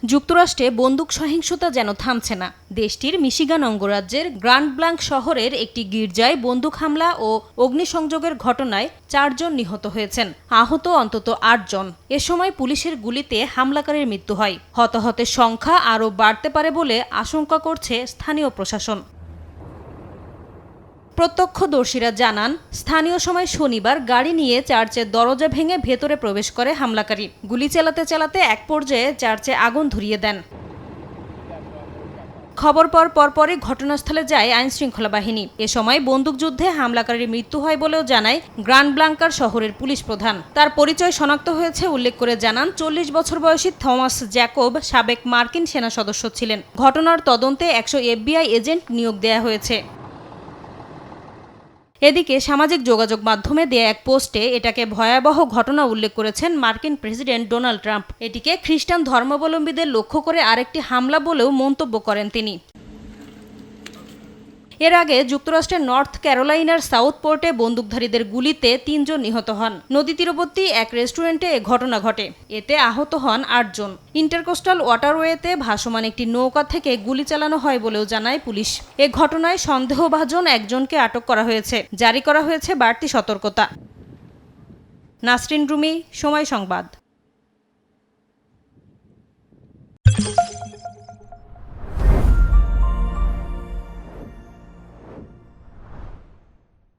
যুক্তরাষ্ট্রে বন্দুক সহিংসতা যেন থামছে না। দেশটির মিশিগান অঙ্গরাজ্যের গ্র্যান্ড ব্লাঙ্ক শহরের একটি গির্জায় বন্দুক হামলা ও অগ্নিসংযোগের ঘটনায় 4 জন নিহত হয়েছেন, আহত অন্তত 8 জন। এ সময় পুলিশের গুলিতে হামলাকারীর মৃত্যু হয়। হতাহতের সংখ্যা আরও বাড়তে পারে বলে আশঙ্কা করছে স্থানীয় প্রশাসন। প্রত্যক্ষদর্শীরা জানান, স্থানীয় সময় শনিবার গাড়ি নিয়ে চার্চের দরজা ভেঙে ভেতরে প্রবেশ করে হামলাকারী। গুলি চালাতে চালাতে এক পর্যায়ে চার্চে আগুন ধরিয়ে দেন। খবর পাওয়ার পরপরই ঘটনাস্থলে যায় আইনশৃঙ্খলা বাহিনী। এ সময় বন্দুকযুদ্ধে হামলাকারীর মৃত্যু হয় বলেও জানায় গ্র্যান্ড ব্লাঙ্কার শহরের পুলিশ প্রধান। তার পরিচয় শনাক্ত হয়েছে উল্লেখ করে জানান, 40 বছর বয়সী থমাস জ্যাকব সাবেক মার্কিন সেনা সদস্য ছিলেন। ঘটনার তদন্তে 100 FBI এজেন্ট নিয়োগ দেওয়া হয়েছে। এদিকে সামাজিক যোগাযোগ মাধ্যমে দেয়া এক পোস্টে এটাকে ভয়াবহ ঘটনা উল্লেখ করেছেন মার্কিন প্রেসিডেন্ট ডোনাল্ড ট্রাম্প। এটিকে খ্রিস্টান ধর্মাবলম্বীদের লক্ষ্য করে আরেকটি হামলা বলেও মন্তব্য করেন তিনি। এর আগে যুক্তরাষ্ট্রের নর্থ ক্যারোলাইনার সাউথ পোর্টে বন্দুকধারীদের গুলিতে 3 জন নিহত হন। নদী তীরবর্তী এক রেস্টুরেন্টে এ ঘটনা ঘটে। এতে আহত হন 8 জন। ইন্টারকোস্টাল ওয়াটারওয়েতে ভাসমান একটি নৌকা থেকে গুলি চালানো হয় বলেও জানায় পুলিশ। এ ঘটনায় সন্দেহভাজন একজনকে আটক করা হয়েছে। জারি করা হয়েছে বাড়তি সতর্কতা। নাসরিন রুমি, সময় সংবাদ।